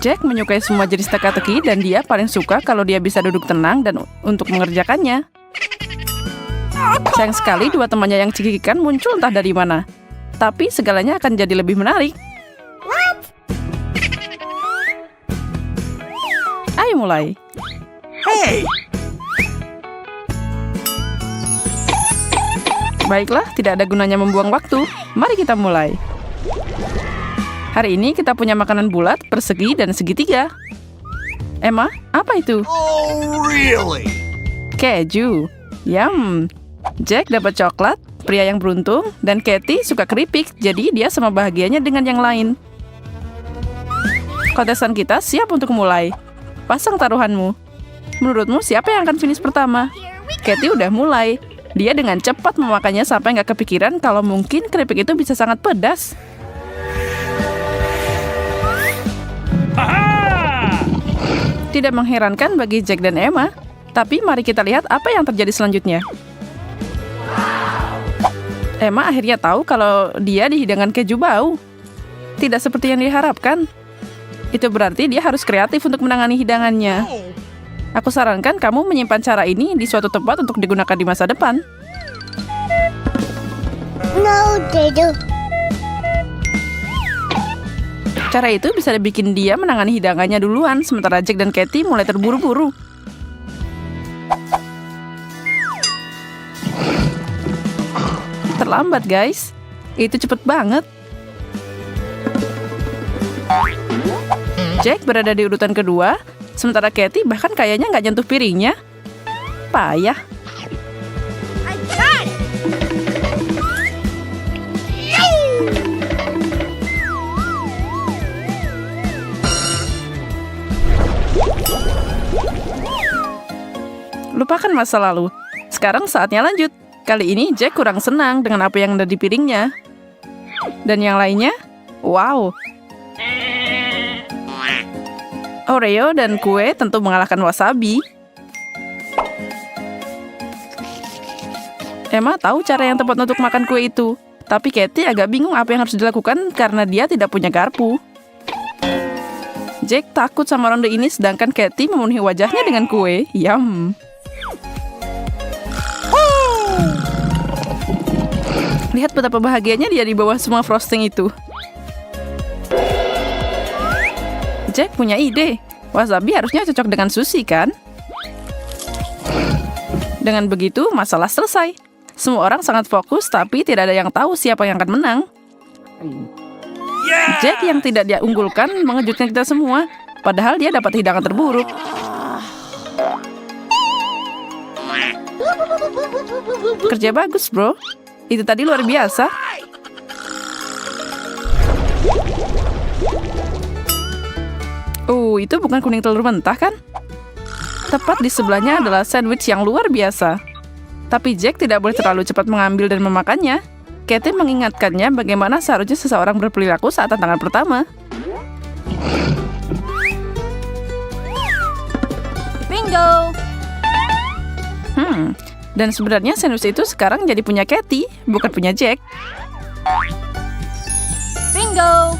Jack menyukai semua jenis teka-teki dan dia paling suka kalau dia bisa duduk tenang dan untuk mengerjakannya. Sayang sekali dua temannya yang cekikikan muncul entah dari mana. Tapi segalanya akan jadi lebih menarik. Ayo mulai. Hey! Baiklah, tidak ada gunanya membuang waktu. Mari kita mulai. Hari ini kita punya makanan bulat, persegi, dan segitiga. Emma, apa itu? Oh, really? Keju. Yum. Jack dapat coklat, pria yang beruntung, dan Katie suka keripik, jadi dia sama bahagianya dengan yang lain. Kontesan kita siap untuk mulai. Pasang taruhanmu. Menurutmu siapa yang akan finish pertama? Katie udah mulai. Dia dengan cepat memakannya sampai nggak kepikiran kalau mungkin keripik itu bisa sangat pedas. Tidak mengherankan bagi Jack dan Emma. Tapi mari kita lihat apa yang terjadi selanjutnya. Emma akhirnya tahu kalau dia dihidangkan keju bau. Tidak seperti yang diharapkan. Itu berarti dia harus kreatif untuk menangani hidangannya. Aku sarankan kamu menyimpan cara ini di suatu tempat untuk digunakan di masa depan. No, Dedu. Cara itu bisa bikin dia menangani hidangannya duluan, sementara Jack dan Katie mulai terburu-buru. Terlambat, guys. Itu cepet banget. Jack berada di urutan kedua, sementara Katie bahkan kayaknya nggak nyentuh piringnya. Payah. I got it. Lupakan masa lalu. Sekarang saatnya lanjut. Kali ini Jack kurang senang dengan apa yang ada di piringnya. Dan yang lainnya? Wow. Oreo dan kue tentu mengalahkan wasabi. Emma tahu cara yang tepat untuk makan kue itu. Tapi Katie agak bingung apa yang harus dilakukan karena dia tidak punya garpu. Jack takut sama ronde ini sedangkan Katie memenuhi wajahnya dengan kue. Yum. Lihat betapa bahagianya dia di bawah semua frosting itu. Jack punya ide. Wasabi harusnya cocok dengan sushi, kan? Dengan begitu, masalah selesai. Semua orang sangat fokus, tapi tidak ada yang tahu siapa yang akan menang. Jack yang tidak dia unggulkan mengejutkan kita semua. Padahal dia dapat hidangan terburuk. Kerja bagus, bro. Itu tadi luar biasa. Itu bukan kuning telur mentah, kan? Tepat di sebelahnya adalah sandwich yang luar biasa. Tapi Jack tidak boleh terlalu cepat mengambil dan memakannya. Katie mengingatkannya bagaimana seharusnya seseorang berperilaku saat tantangan pertama. Bingo. Dan sebenarnya sandwich itu sekarang jadi punya Katie, bukan punya Jack. Bingo.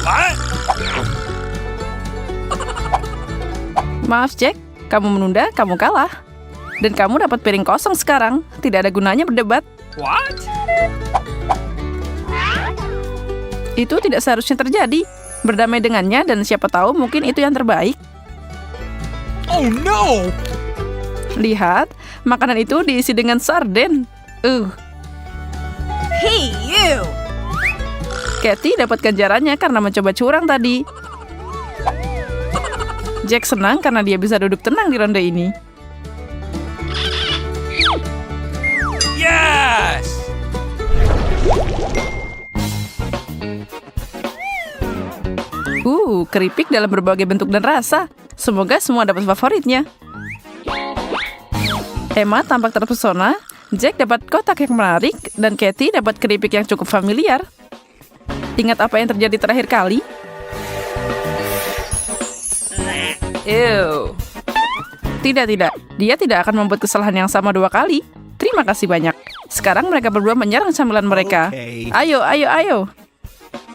What? Maaf Jack, kamu menunda, kamu kalah. Dan kamu dapat piring kosong sekarang. Tidak ada gunanya berdebat. What? Itu tidak seharusnya terjadi. Berdamai dengannya dan siapa tahu mungkin itu yang terbaik. Oh no! Lihat, makanan itu diisi dengan sarden. Hey, you. Katie dapat ganjarannya karena mencoba curang tadi. Jack senang karena dia bisa duduk tenang di ronde ini. Yes! Keripik dalam berbagai bentuk dan rasa. Semoga semua dapat favoritnya. Emma tampak terpesona, Jack dapat kotak yang menarik, dan Katie dapat keripik yang cukup familiar. Ingat apa yang terjadi terakhir kali? Ew. Tidak. Dia tidak akan membuat kesalahan yang sama 2 kali. Terima kasih banyak. sekarang mereka berdua menyerang camilan mereka. Okay. Ayo, ayo, ayo.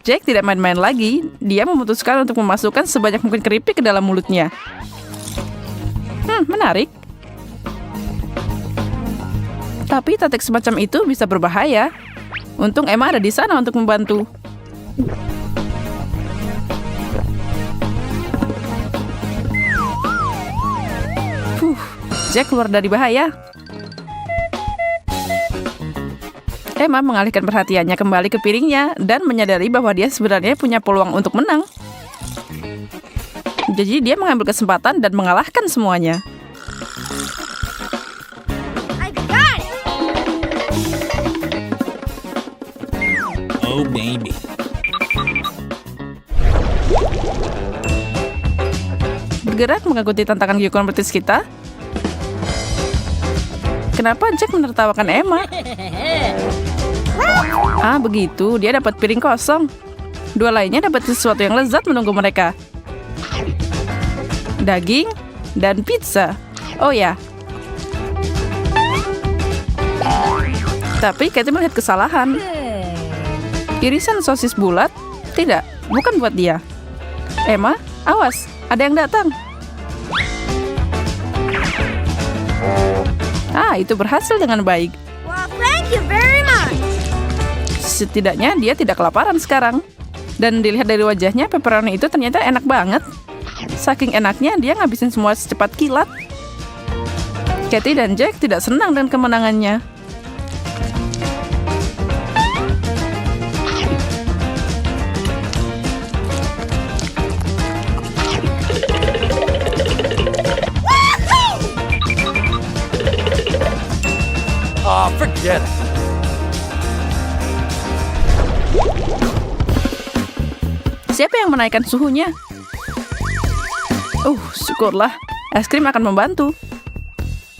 Jack tidak main-main lagi. Dia memutuskan untuk memasukkan sebanyak mungkin keripik ke dalam mulutnya. Menarik. Tapi taktik semacam itu bisa berbahaya. Untung Emma ada di sana untuk membantu. Jack keluar dari bahaya. Emma mengalihkan perhatiannya kembali ke piringnya dan menyadari bahwa dia sebenarnya punya peluang untuk menang. Jadi dia mengambil kesempatan dan mengalahkan semuanya. I got it. Oh, baby. Bergerak mengikuti tantangan Yukon British kita. Kenapa Jack menertawakan Emma? Begitu. Dia dapat piring kosong. Dua lainnya dapat sesuatu yang lezat menunggu mereka. Daging dan pizza. Oh ya. Tapi Katie melihat kesalahan. Irisan sosis bulat? Tidak, bukan buat dia. Emma, awas, ada yang datang. Itu berhasil dengan baik. Well, thank you very much. Setidaknya dia tidak kelaparan sekarang. Dan dilihat dari wajahnya, pepperoni itu ternyata enak banget. Saking enaknya, dia ngabisin semua secepat kilat. Katie dan Jack tidak senang dengan kemenangannya. Forget it. Siapa yang menaikkan suhunya? Syukurlah. Es krim akan membantu.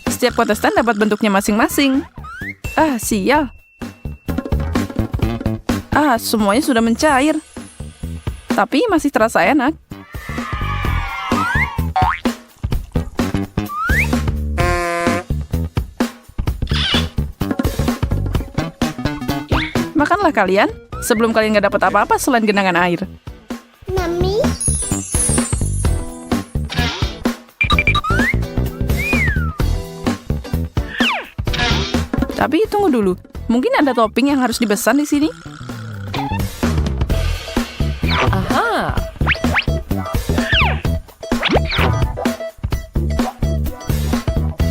Setiap kontestan dapat bentuknya masing-masing. Sial. Semuanya sudah mencair. Tapi masih terasa enak. Makanlah kalian, sebelum kalian gak dapat apa-apa selain genangan air. Mami? Tapi tunggu dulu, mungkin ada topping yang harus dipesan di sini? Aha.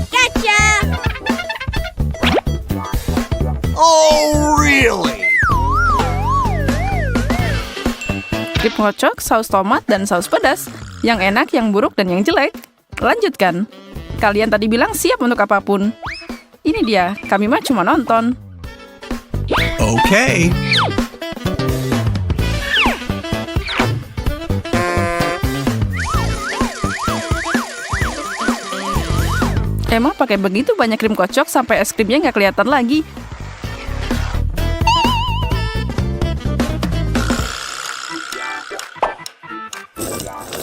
Gotcha! Oh, really? Krip ngocok, saus tomat, dan saus pedas. Yang enak, yang buruk, dan yang jelek. Lanjutkan. Kalian tadi bilang siap untuk apapun. Ini dia, kami mah cuma nonton. Okay. Emma pakai begitu banyak krim kocok sampai es krimnya nggak kelihatan lagi.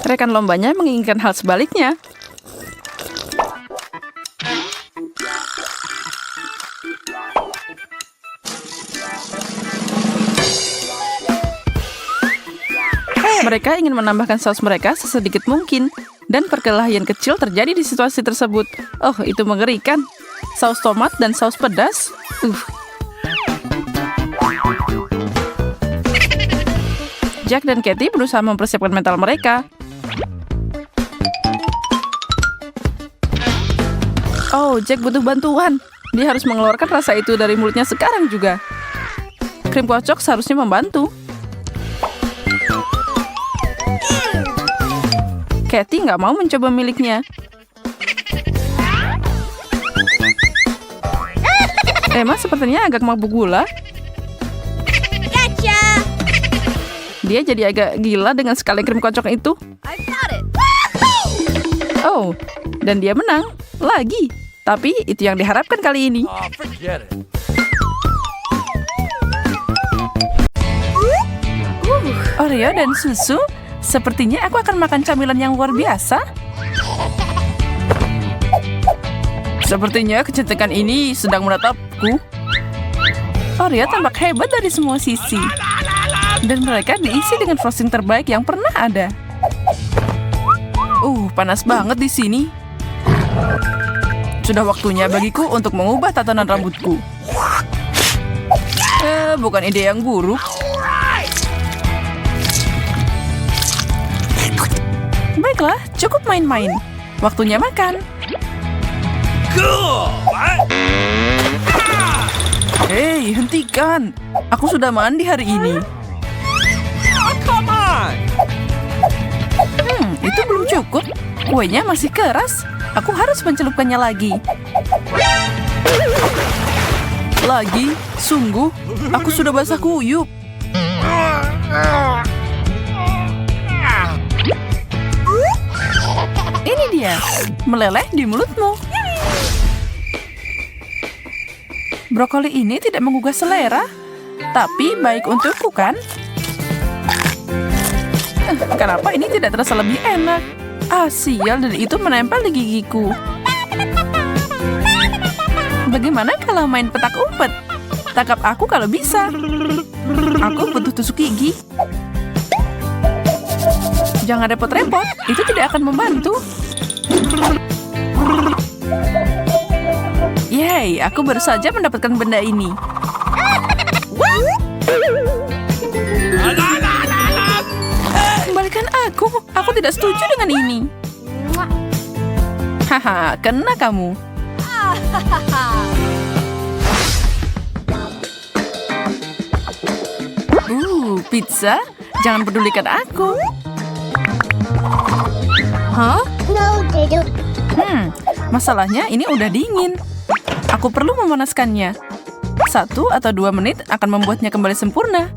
Rekan lombanya menginginkan hal sebaliknya. Mereka ingin menambahkan saus mereka sesedikit mungkin, dan perkelahian kecil terjadi di situasi tersebut. Itu mengerikan. Saus tomat dan saus pedas. Jack dan Katie berusaha mempersiapkan mental mereka. Jack butuh bantuan. Dia harus mengeluarkan rasa itu dari mulutnya sekarang juga. Krim kocok seharusnya membantu. Katie nggak mau mencoba miliknya. Emma sepertinya agak mabuk gula. Gotcha! Dia jadi agak gila dengan sekali krim kocok itu. I got it! Dan dia menang. Lagi. Tapi itu yang diharapkan kali ini. Forget it. Oreo dan susu? Sepertinya aku akan makan camilan yang luar biasa. Sepertinya kecantikan ini sedang menatapku. Oreo tampak hebat dari semua sisi. Dan mereka diisi dengan frosting terbaik yang pernah ada. Panas banget di sini. Sudah waktunya bagiku untuk mengubah tatanan rambutku. Bukan ide yang buruk. Baiklah, cukup main-main. Waktunya makan. Cool. Hei, hentikan. Aku sudah mandi hari ini. Come on. Itu belum cukup. Kuenya masih keras. Aku harus mencelupkannya lagi. Lagi? Sungguh? Aku sudah basah kuyup. Ini dia, meleleh di mulutmu. Brokoli ini tidak menggugah selera, tapi baik untukku kan? Kenapa ini tidak terasa lebih enak? Sial, dan itu menempel di gigiku. Bagaimana kalau main petak umpet? Tangkap aku kalau bisa. Aku butuh tusuk gigi. Jangan repot-repot, itu tidak akan membantu. Yeay, aku baru saja mendapatkan benda ini. Kembalikan aku tidak setuju dengan ini. Haha, kena kamu. Pizza? Jangan pedulikan aku. Hah? No, they don't. Masalahnya ini udah dingin. Aku perlu memanaskannya. 1 atau 2 menit akan membuatnya kembali sempurna.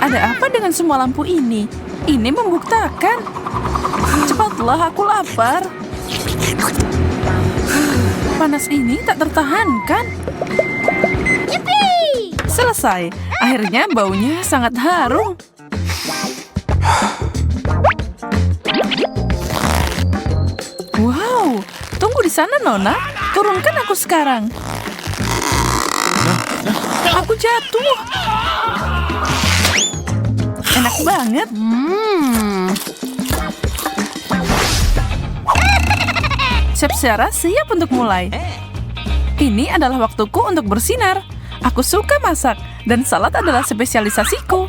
Ada apa dengan semua lampu ini? Ini membuktakan. Cepatlah, aku lapar. Panas ini tak tertahankan. Yippee! Selesai. Akhirnya baunya sangat harum. Wow, tunggu di sana, Nona. Turunkan aku sekarang. Aku jatuh. Enak banget. Chef Sarah siap untuk mulai. Ini adalah waktuku untuk bersinar. Aku suka masak, dan salad adalah spesialisasiku.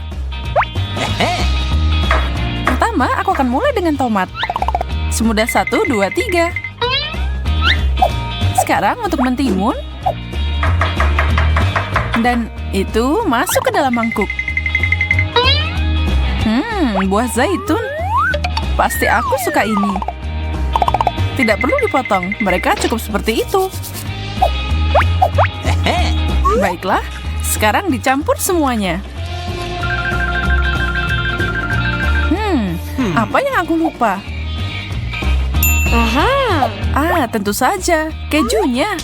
Pertama, aku akan mulai dengan tomat. Semudah 1, 2, 3. Sekarang untuk mentimun. Dan itu masuk ke dalam mangkuk. Buah zaitun. Pasti aku suka ini. Tidak perlu dipotong, mereka cukup seperti itu. Baiklah, sekarang dicampur semuanya. Apa yang aku lupa? Tentu saja, kejunya.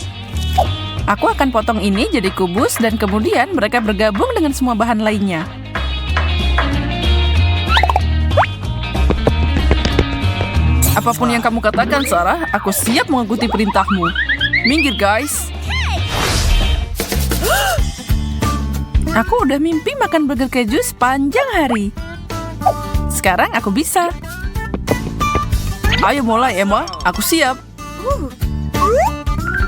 Aku akan potong ini jadi kubus dan kemudian mereka bergabung dengan semua bahan lainnya. Apapun yang kamu katakan, Sarah, aku siap mengikuti perintahmu. Minggir, guys. Aku udah mimpi makan burger keju sepanjang hari. Sekarang aku bisa. Ayo mulai, Emma. Aku siap.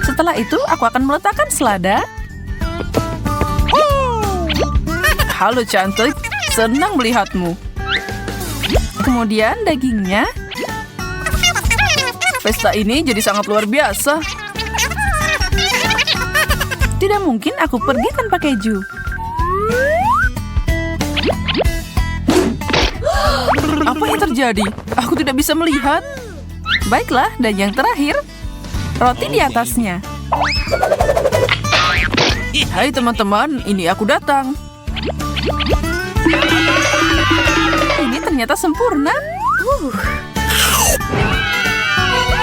Setelah itu, aku akan meletakkan selada. Halo, cantik. Senang melihatmu. Kemudian dagingnya. Pesta ini jadi sangat luar biasa. Tidak mungkin aku pergi tanpa keju. Apa yang terjadi? Aku tidak bisa melihat. Baiklah, dan yang terakhir, roti di atasnya. Hai teman-teman, ini aku datang. Ini ternyata sempurna.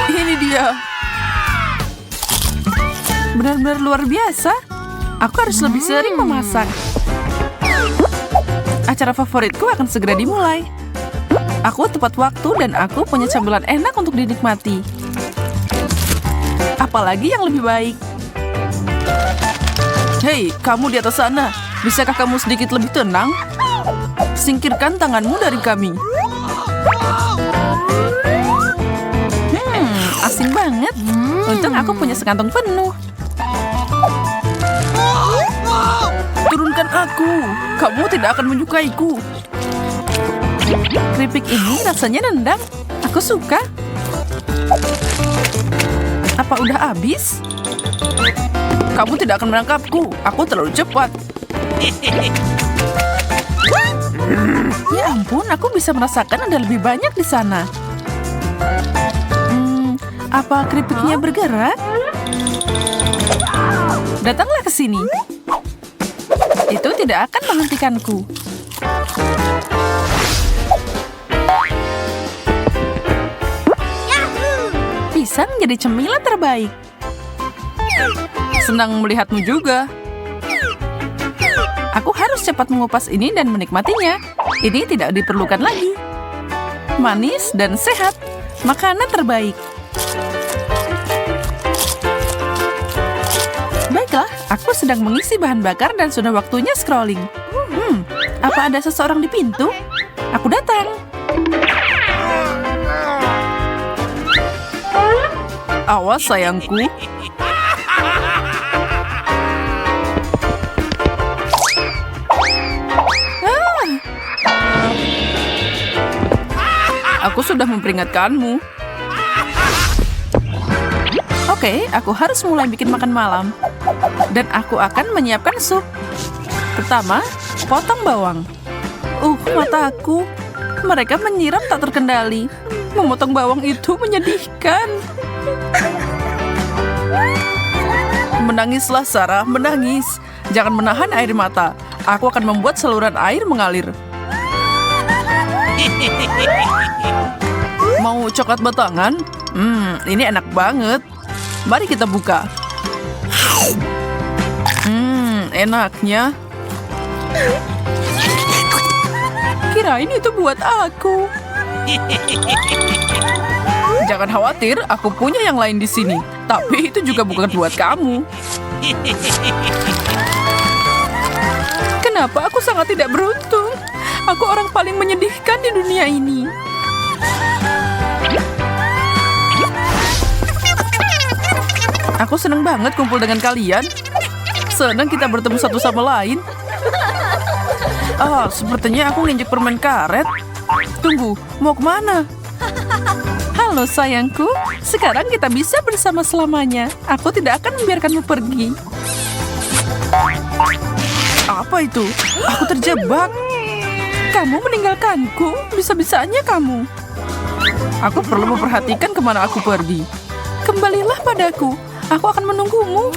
Ini dia. Benar-benar luar biasa. Aku harus lebih sering memasak. Acara favoritku akan segera dimulai. Aku tepat waktu dan aku punya camilan enak untuk dinikmati. Apalagi yang lebih baik. Hei, kamu di atas sana. Bisakah kamu sedikit lebih tenang? Singkirkan tanganmu dari kami. Asin banget. Untung aku punya sekantong penuh. Turunkan aku. Kamu tidak akan menyukaiku. Keripik ini rasanya nendang. Aku suka. Apa udah habis? Kamu tidak akan menangkapku. Aku terlalu cepat. Ya ampun, aku bisa merasakan ada lebih banyak di sana. Apa keripiknya bergerak? Datanglah ke sini. Itu tidak akan menghentikanku. Pisang menjadi cemilan terbaik. Senang melihatmu juga. Aku harus cepat mengupas ini dan menikmatinya. Ini tidak diperlukan lagi. Manis dan sehat. Makanan terbaik. Baiklah, aku sedang mengisi bahan bakar dan sudah waktunya scrolling. Apa ada seseorang di pintu? Aku datang. Awas sayangku. Aku sudah memperingatkanmu. Oke, aku harus mulai bikin makan malam. Dan aku akan menyiapkan sup. Pertama, potong bawang. Mataku. Mereka menyiram tak terkendali. Memotong bawang itu menyedihkan. Menangislah, Sarah, menangis. Jangan menahan air mata. Aku akan membuat saluran air mengalir. Mau coklat batangan? Ini enak banget. Mari kita buka. Enaknya. Kirain itu buat aku. Jangan khawatir, aku punya yang lain di sini. Tapi itu juga bukan buat kamu. Kenapa aku sangat tidak beruntung? Aku orang paling menyedihkan di dunia ini. Aku senang banget kumpul dengan kalian. Senang kita bertemu satu sama lain. Sepertinya aku nginjek permen karet. Tunggu, mau kemana? Halo sayangku, sekarang kita bisa bersama selamanya. Aku tidak akan membiarkanmu pergi. Apa itu? Aku terjebak. Kamu meninggalkanku, bisa-bisanya kamu. Aku perlu memperhatikan kemana aku pergi. Kembalilah padaku, aku akan menunggumu.